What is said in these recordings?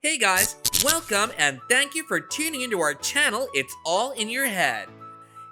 Hey guys, welcome and thank you for tuning into our channel, It's All in Your Head.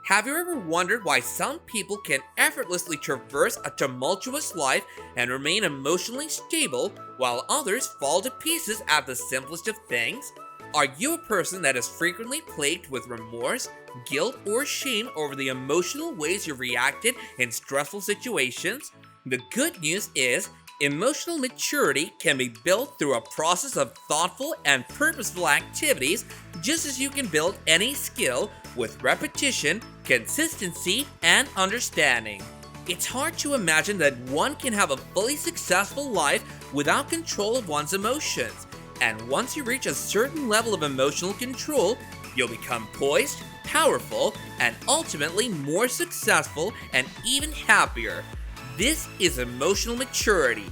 Have you ever wondered why some people can effortlessly traverse a tumultuous life and remain emotionally stable, while others fall to pieces at the simplest of things? Are you a person that is frequently plagued with remorse, guilt, or shame over the emotional ways you've reacted in stressful situations? The good news is, emotional maturity can be built through a process of thoughtful and purposeful activities, just as you can build any skill with repetition, consistency, and understanding. It's hard to imagine that one can have a fully successful life without control of one's emotions, and once you reach a certain level of emotional control, you'll become poised, powerful, and ultimately more successful and even happier. This is emotional maturity.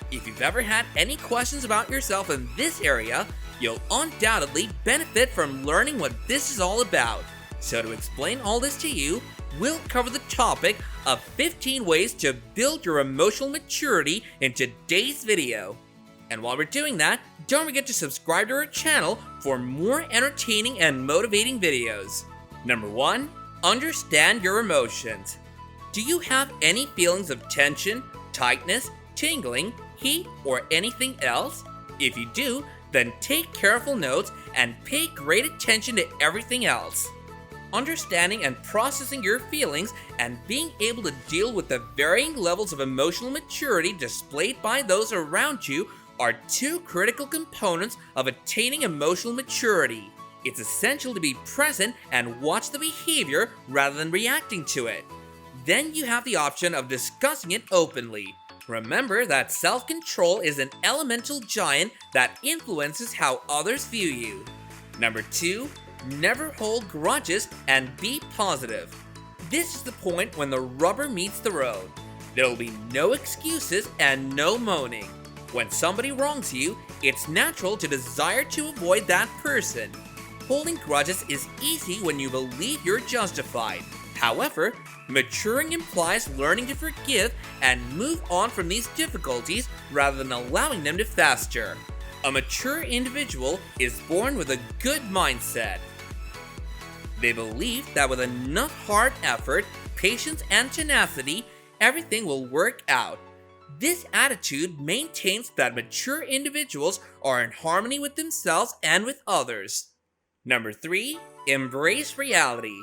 If you've ever had any questions about yourself in this area, you'll undoubtedly benefit from learning what this is all about. So to explain all this to you, we'll cover the topic of 15 ways to build your emotional maturity in today's video. And while we're doing that, don't forget to subscribe to our channel for more entertaining and motivating videos. Number 1. Understand your emotions. Do you have any feelings of tension, tightness, tingling, heat, or anything else? If you do, then take careful notes and pay great attention to everything else. Understanding and processing your feelings and being able to deal with the varying levels of emotional maturity displayed by those around you are two critical components of attaining emotional maturity. It's essential to be present and watch the behavior rather than reacting to it. Then you have the option of discussing it openly. Remember that self-control is an elemental giant that influences how others view you. Number 2, never hold grudges and be positive. This is the point when the rubber meets the road. There will be no excuses and no moaning. When somebody wrongs you, it's natural to desire to avoid that person. Holding grudges is easy when you believe you're justified. However, maturing implies learning to forgive and move on from these difficulties rather than allowing them to fester. A mature individual is born with a good mindset. They believe that with enough hard effort, patience, and tenacity, everything will work out. This attitude maintains that mature individuals are in harmony with themselves and with others. Number 3, embrace reality.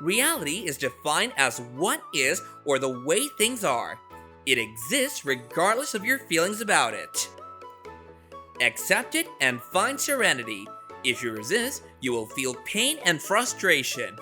Reality is defined as what is or the way things are. It exists regardless of your feelings about it. Accept it and find serenity. If you resist, you will feel pain and frustration.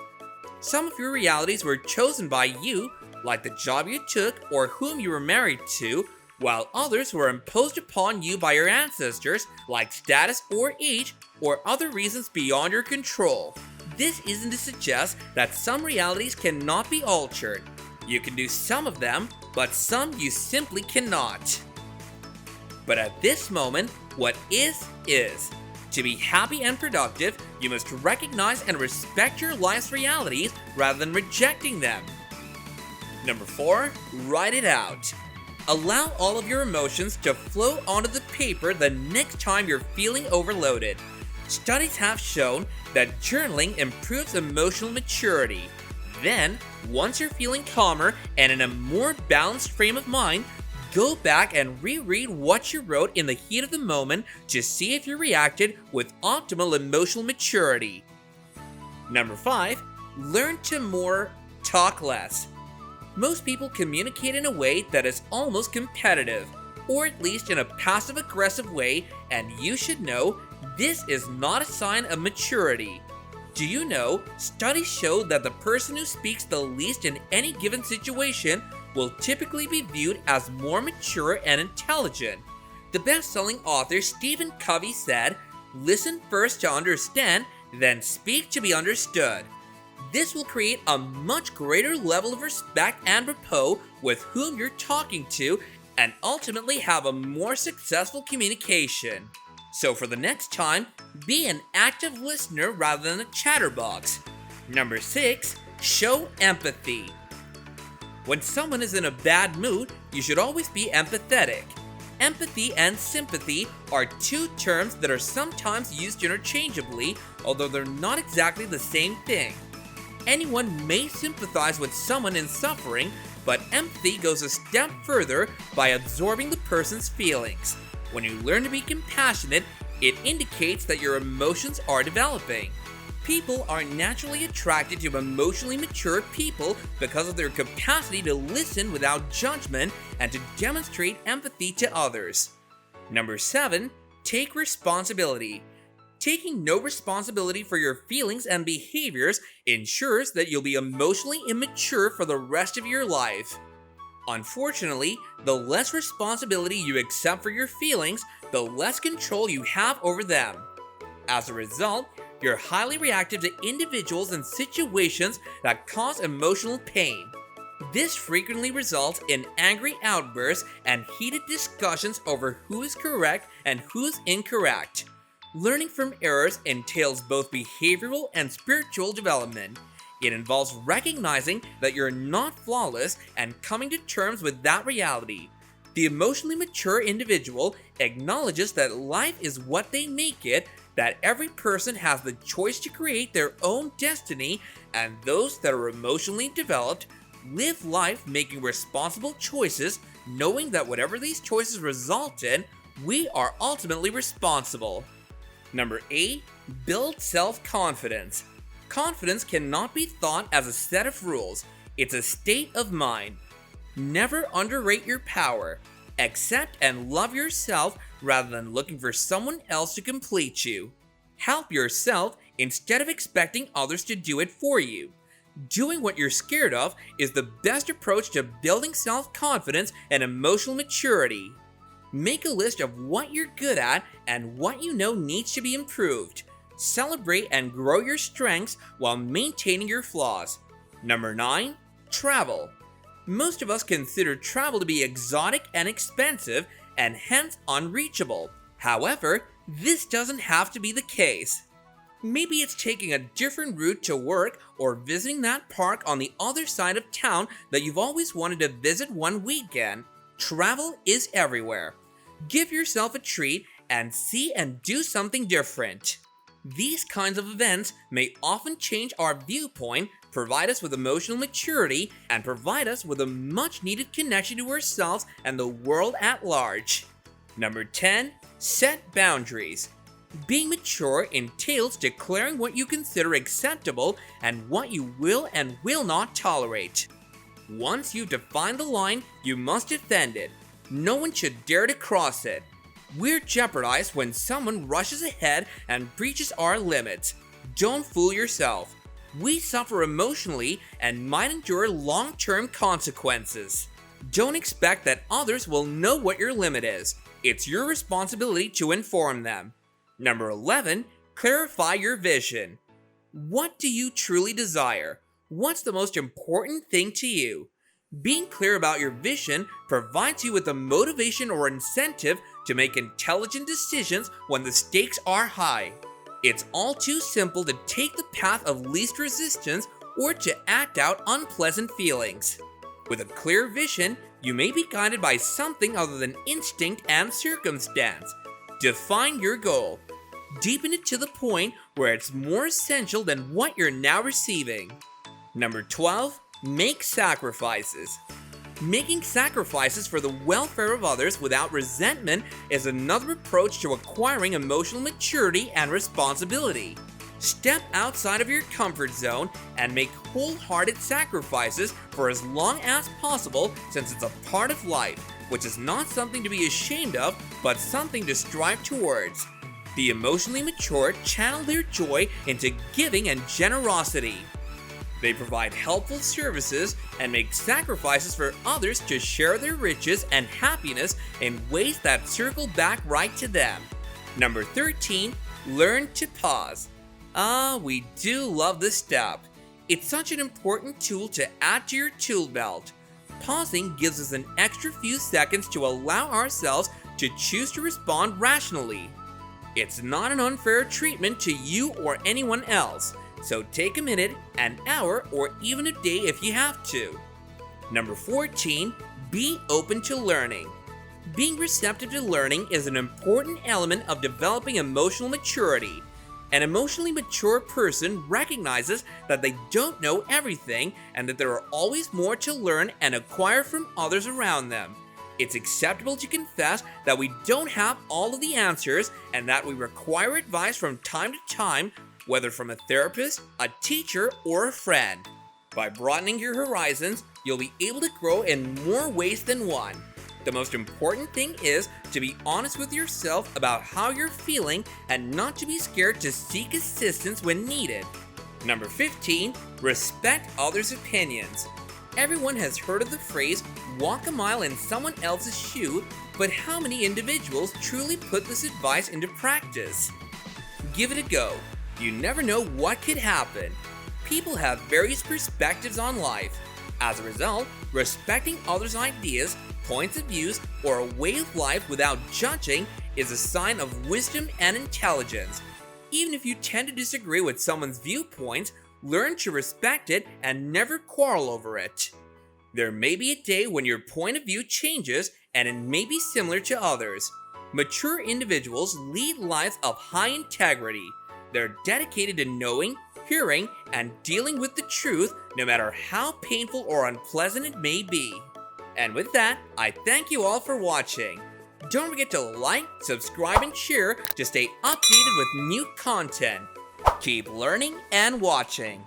Some of your realities were chosen by you, like the job you took or whom you were married to, while others were imposed upon you by your ancestors, like status or age, or other reasons beyond your control. This isn't to suggest that some realities cannot be altered. You can do some of them, but some you simply cannot. But at this moment, what is. To be happy and productive, you must recognize and respect your life's realities rather than rejecting them. Number 4, write it out. Allow all of your emotions to flow onto the paper the next time you're feeling overloaded. Studies have shown that journaling improves emotional maturity. Then, once you're feeling calmer and in a more balanced frame of mind, go back and reread what you wrote in the heat of the moment to see if you reacted with optimal emotional maturity. Number 5, learn to more, talk less. Most people communicate in a way that is almost competitive, or at least in a passive-aggressive way, and you should know this is not a sign of maturity. Do you know, studies show that the person who speaks the least in any given situation will typically be viewed as more mature and intelligent. The best-selling author Stephen Covey said, "Listen first to understand, then speak to be understood." This will create a much greater level of respect and rapport with whom you're talking to, and ultimately have a more successful communication. So for the next time, be an active listener rather than a chatterbox. Number 6, show empathy. When someone is in a bad mood, you should always be empathetic. Empathy and sympathy are two terms that are sometimes used interchangeably, although they're not exactly the same thing. Anyone may sympathize with someone in suffering, but empathy goes a step further by absorbing the person's feelings. When you learn to be compassionate, it indicates that your emotions are developing. People are naturally attracted to emotionally mature people because of their capacity to listen without judgment and to demonstrate empathy to others. Number 7, take responsibility. Taking no responsibility for your feelings and behaviors ensures that you'll be emotionally immature for the rest of your life. Unfortunately, the less responsibility you accept for your feelings, the less control you have over them. As a result, you're highly reactive to individuals and situations that cause emotional pain. This frequently results in angry outbursts and heated discussions over who is correct and who's incorrect. Learning from errors entails both behavioral and spiritual development. It involves recognizing that you're not flawless and coming to terms with that reality. The emotionally mature individual acknowledges that life is what they make it, that every person has the choice to create their own destiny, and those that are emotionally developed live life making responsible choices, knowing that whatever these choices result in, we are ultimately responsible. Number 8, build self-confidence. Confidence cannot be thought as a set of rules. It's a state of mind. Never underrate your power. Accept and love yourself rather than looking for someone else to complete you. Help yourself instead of expecting others to do it for you. Doing what you're scared of is the best approach to building self-confidence and emotional maturity. Make a list of what you're good at and what you know needs to be improved. Celebrate and grow your strengths while maintaining your flaws. Number 9, travel. Most of us consider travel to be exotic and expensive and hence unreachable. However, this doesn't have to be the case. Maybe it's taking a different route to work or visiting that park on the other side of town that you've always wanted to visit one weekend. Travel is everywhere. Give yourself a treat and see and do something different. These kinds of events may often change our viewpoint, provide us with emotional maturity, and provide us with a much needed connection to ourselves and the world at large. Number 10, set boundaries. Being mature entails declaring what you consider acceptable and what you will and will not tolerate. Once you define the line, you must defend it. No one should dare to cross it. We're jeopardized when someone rushes ahead and breaches our limits. Don't fool yourself. We suffer emotionally and might endure long-term consequences. Don't expect that others will know what your limit is. It's your responsibility to inform them. Number 11, clarify your vision. What do you truly desire? What's the most important thing to you? Being clear about your vision provides you with the motivation or incentive to make intelligent decisions when the stakes are high. It's all too simple to take the path of least resistance or to act out unpleasant feelings. With a clear vision, you may be guided by something other than instinct and circumstance. Define your goal. Deepen it to the point where it's more essential than what you're now receiving. Number 12, make sacrifices. Making sacrifices for the welfare of others without resentment is another approach to acquiring emotional maturity and responsibility. Step outside of your comfort zone and make wholehearted sacrifices for as long as possible, since it's a part of life, which is not something to be ashamed of, but something to strive towards. The emotionally mature channel their joy into giving and generosity. They provide helpful services and make sacrifices for others to share their riches and happiness in ways that circle back right to them. Number 13, learn to pause. We do love this step. It's such an important tool to add to your tool belt. Pausing gives us an extra few seconds to allow ourselves to choose to respond rationally. It's not an unfair treatment to you or anyone else. So take a minute, an hour, or even a day if you have to. Number 14, be open to learning. Being receptive to learning is an important element of developing emotional maturity. An emotionally mature person recognizes that they don't know everything and that there are always more to learn and acquire from others around them. It's acceptable to confess that we don't have all of the answers and that we require advice from time to time, whether from a therapist, a teacher, or a friend. By broadening your horizons, you'll be able to grow in more ways than one. The most important thing is to be honest with yourself about how you're feeling and not to be scared to seek assistance when needed. Number 15, respect others' opinions. Everyone has heard of the phrase, walk a mile in someone else's shoe, but how many individuals truly put this advice into practice? Give it a go. You never know what could happen. People have various perspectives on life. As a result, respecting others' ideas, points of views, or a way of life without judging is a sign of wisdom and intelligence. Even if you tend to disagree with someone's viewpoints, learn to respect it and never quarrel over it. There may be a day when your point of view changes and it may be similar to others. Mature individuals lead lives of high integrity. They're dedicated to knowing, hearing, and dealing with the truth, no matter how painful or unpleasant it may be. And with that, I thank you all for watching. Don't forget to like, subscribe, and share to stay updated with new content. Keep learning and watching.